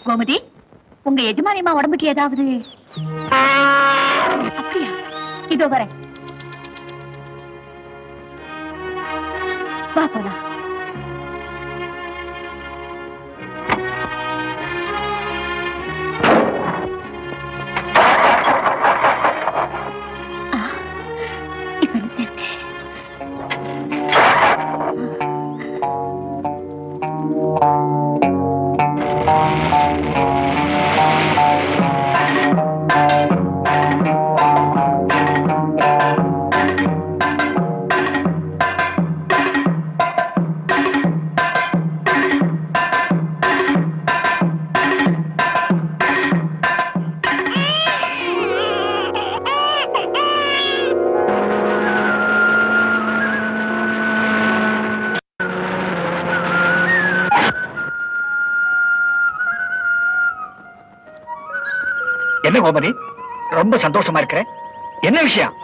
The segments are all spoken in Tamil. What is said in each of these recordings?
கோமதி, உங்க எஜமானியம்மா உடம்புக்கு ஏதாவது? அப்படியா? இதோ வரேன். வா போலாம். என்ன கோமதி, ரொம்ப சந்தோஷமா இருக்கிற? என்ன விஷயம்?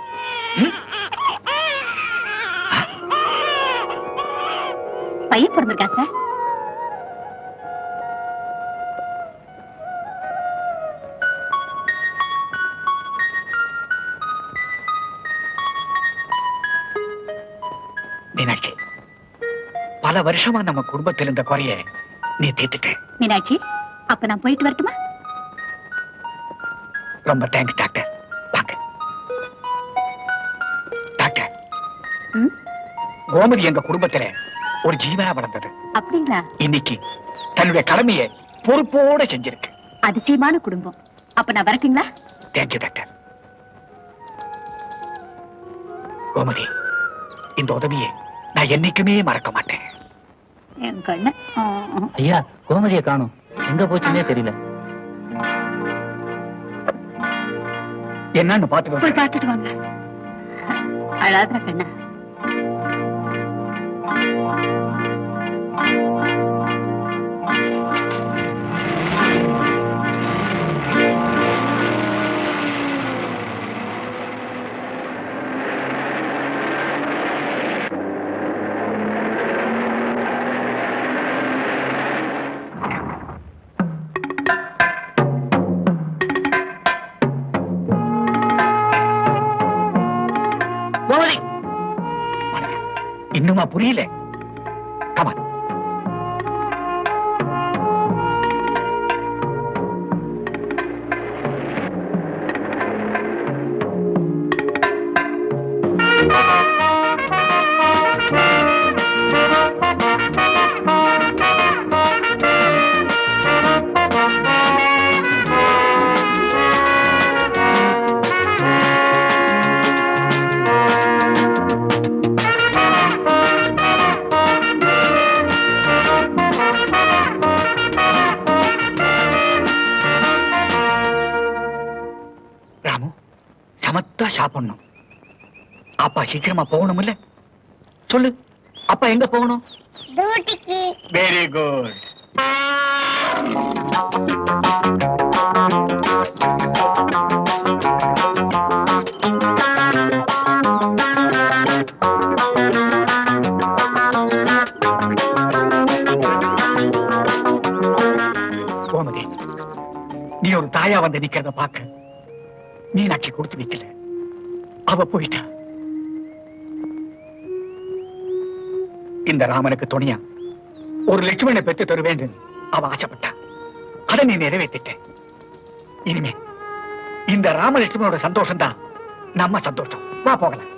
பையன் பிறந்திருக்கா சார்? மீனாட்சி, பல வருஷமா நம்ம குடும்பத்தில் இருந்த குறைய நீ தீர்த்துட்ட. மீனாட்சி, அப்ப நான் போயிட்டு வரட்டுமா? ரொம்ப தேங்க்ஸ் டாக்டர். வாங்க டாக்டர். கோமதி எங்க குடும்பத்துல ஒரு ஜீவனா வளர்ந்தது. அப்படிங்களா? இன்னைக்கு தன்னுடைய கடமையை பொறுப்போட செஞ்சிருக்கு. அதிசயமான குடும்பம். அப்ப நான் வரட்டுங்களா? Thank you doctor. கோமதி, இந்த உதவியை நான் என்னைக்குமே மறக்க மாட்டேன். என் கண்ணு. ஐயா, கோமதியை காணோம். எங்க போச்சுன்னே தெரியல. என்னன்னு பாத்துக்கோ. போய் பார்த்துட்டு வாங்க. அழாத கண்ணா. இன்னுமா புரியல? கமான். சாப்பிடணும். அப்பா சீக்கிரமா போகணும் இல்ல? சொல்லு, அப்பா எங்க போகணும்? Very good. கோமதி, நீ ஒரு தாயா வந்து நிக்கிறத பாக்க மீனாட்சி கொடுத்து வைக்கல. அவ போயிட்டா. இந்த ராமனுக்கு துணையா ஒரு லட்சுமணனை பெற்று தருவேன் அவ ஆசைப்பட்டா. அதை நீ நிறைவேற்றிட்ட. இனிமே இந்த ராமலட்சுமணோட சந்தோஷம் தான் நம்ம சந்தோஷம். வா போகலாம்.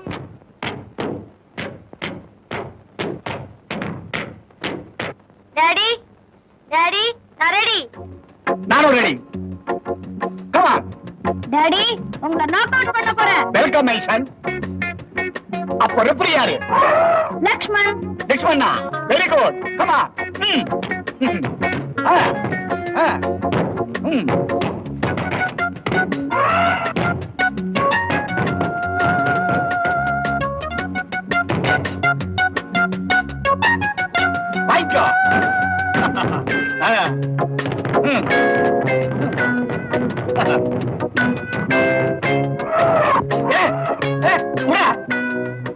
டாடி, டாடி, நான் ரெடி. நானும் ரெடி. Come on. டாடி, உங்களை நாக் அவுட் பண்ண போறேன். Welcome my son. அப்ப ரெஃபரி யாரு? லக்ஷ்மண். லக்ஷ்மணா, வெரி குட். Come on. வாய்க்கோ.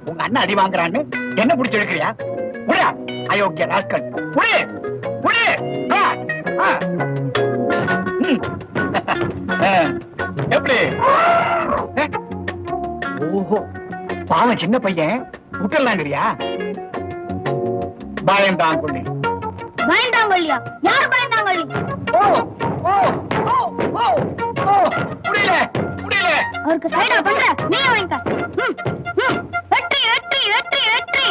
உங்க அண்ணன் அடி வாங்குறான்னு என்ன புடிச்சு எடுக்கிறியா? அயோக்கிய ராஸ்கல். எப்படி? ஓஹோ, பாவம் சின்ன பையன் விட்டுலாங்கிறியா? பயந்தாங்கொள்ளி. பயந்தாங்கொல்லியா? யார் பயந்தாங்கொல்லி? ஓ ஓ ஓ ஓ ஓ, முடியல முடியல. அவருக்கு சைடா பண்ற, நீ வாங்கிக்க. வெற்றி வெற்றி வெற்றி வெற்றி.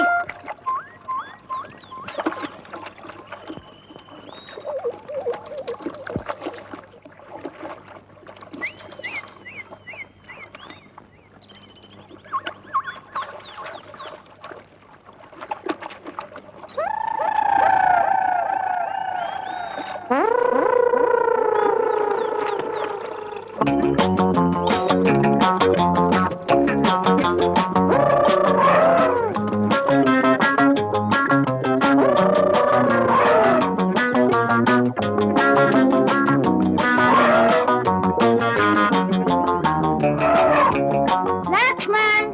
லக்ஷ்மண்,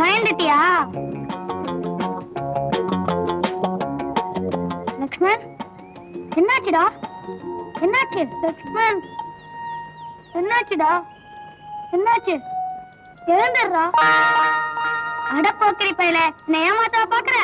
பயந்துட்டியா? லக்ஷ்மண், என்னாச்சுடா? என்னாச்சு லக்ஷ்மண்? என்னாச்சுடா? என்னாச்சு? எழுந்துடுறா. அடப்போக்கிரி பையல, என்ன ஏமாத்த பாக்குற?